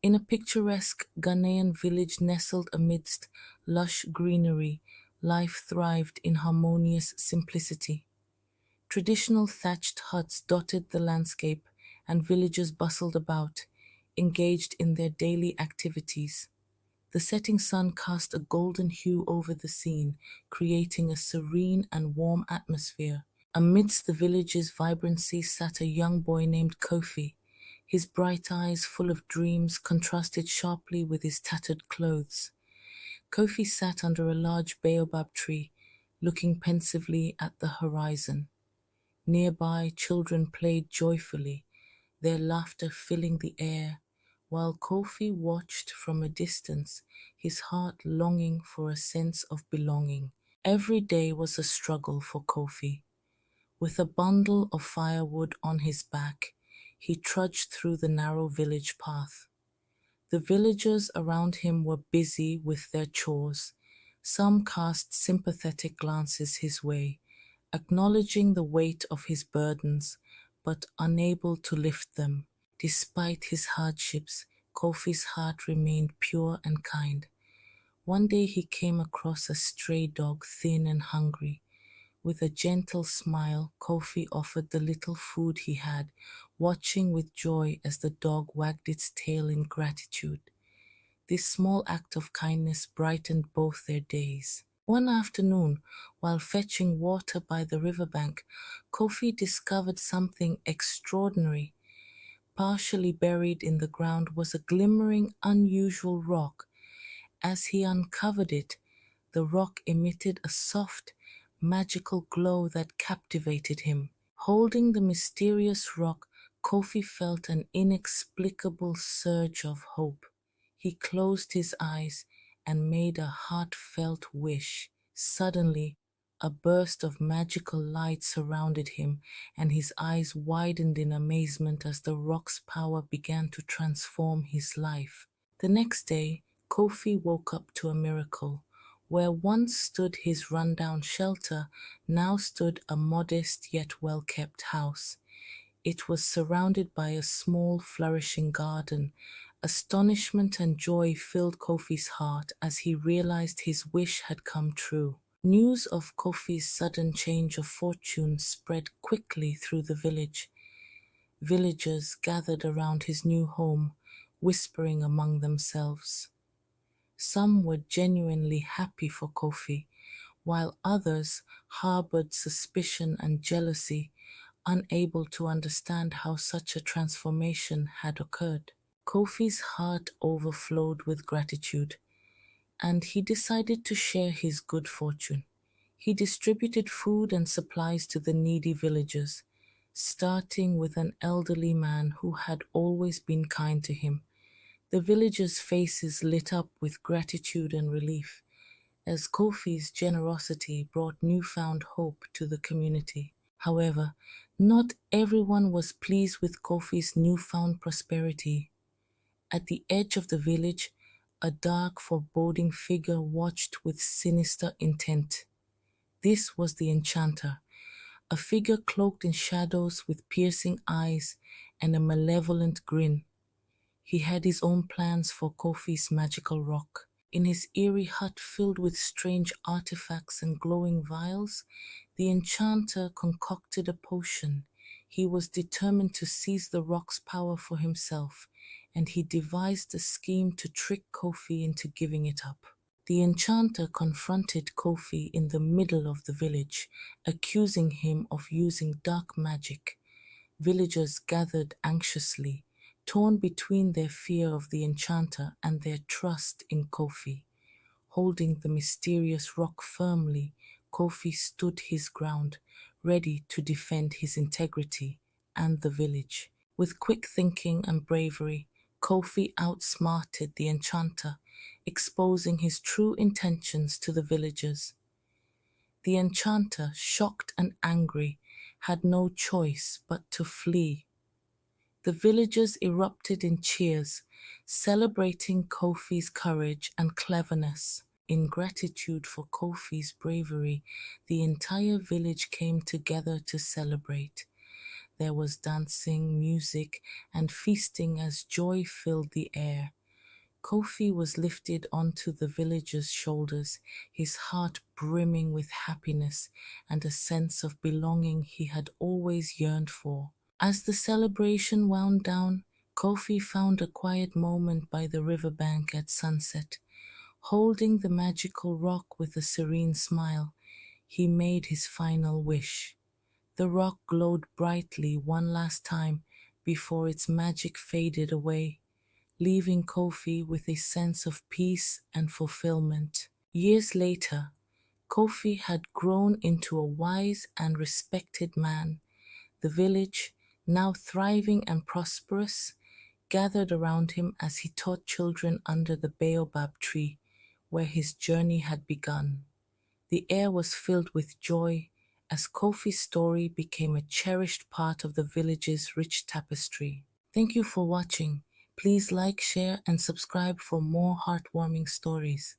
In a picturesque Ghanaian village nestled amidst lush greenery, life thrived in harmonious simplicity. Traditional thatched huts dotted the landscape, and villagers bustled about, engaged in their daily activities. The setting sun cast a golden hue over the scene, creating a serene and warm atmosphere. Amidst the village's vibrancy sat a young boy named Kofi. His bright eyes, full of dreams, contrasted sharply with his tattered clothes. Kofi sat under a large baobab tree, looking pensively at the horizon. Nearby, children played joyfully, their laughter filling the air, while Kofi watched from a distance, his heart longing for a sense of belonging. Every day was a struggle for Kofi. With a bundle of firewood on his back, he trudged through the narrow village path. The villagers around him were busy with their chores. Some cast sympathetic glances his way, acknowledging the weight of his burdens, but unable to lift them. Despite his hardships, Kofi's heart remained pure and kind. One day he came across a stray dog, thin and hungry. With a gentle smile, Kofi offered the little food he had, watching with joy as the dog wagged its tail in gratitude. This small act of kindness brightened both their days. One afternoon, while fetching water by the riverbank, Kofi discovered something extraordinary. Partially buried in the ground was a glimmering, unusual rock. As he uncovered it, the rock emitted a soft, magical glow that captivated him. Holding the mysterious rock, Kofi felt an inexplicable surge of hope. He closed his eyes and made a heartfelt wish. Suddenly, a burst of magical light surrounded him, and his eyes widened in amazement as the rock's power began to transform his life. The next day, Kofi woke up to a miracle. Where once stood his rundown shelter, now stood a modest yet well-kept house. It was surrounded by a small, flourishing garden. Astonishment and joy filled Kofi's heart as he realized his wish had come true. News of Kofi's sudden change of fortune spread quickly through the village. Villagers gathered around his new home, whispering among themselves. Some were genuinely happy for Kofi, while others harbored suspicion and jealousy, unable to understand how such a transformation had occurred. Kofi's heart overflowed with gratitude, and he decided to share his good fortune. He distributed food and supplies to the needy villagers, starting with an elderly man who had always been kind to him. The villagers' faces lit up with gratitude and relief, as Kofi's generosity brought newfound hope to the community. However, not everyone was pleased with Kofi's newfound prosperity. At the edge of the village, a dark, foreboding figure watched with sinister intent. This was the enchanter, a figure cloaked in shadows with piercing eyes and a malevolent grin. He had his own plans for Kofi's magical rock. In his eerie hut filled with strange artifacts and glowing vials, the enchanter concocted a potion. He was determined to seize the rock's power for himself, and he devised a scheme to trick Kofi into giving it up. The enchanter confronted Kofi in the middle of the village, accusing him of using dark magic. Villagers gathered anxiously, torn between their fear of the enchanter and their trust in Kofi. Holding the mysterious rock firmly, Kofi stood his ground, ready to defend his integrity and the village. With quick thinking and bravery, Kofi outsmarted the enchanter, exposing his true intentions to the villagers. The enchanter, shocked and angry, had no choice but to flee. The villagers erupted in cheers, celebrating Kofi's courage and cleverness. In gratitude for Kofi's bravery, the entire village came together to celebrate. there was dancing, music, and feasting as joy filled the air. Kofi was lifted onto the villagers' shoulders, his heart brimming with happiness and a sense of belonging he had always yearned for. As the celebration wound down, Kofi found a quiet moment by the riverbank at sunset. Holding the magical rock with a serene smile, he made his final wish. The rock glowed brightly one last time before its magic faded away, leaving Kofi with a sense of peace and fulfillment. Years later, Kofi had grown into a wise and respected man. The village, now thriving and prosperous, gathered around him as he taught children under the baobab tree where his journey had begun. The air was filled with joy as Kofi's story became a cherished part of the village's rich tapestry. Thank you for watching. Please like, share, and subscribe for more heartwarming stories.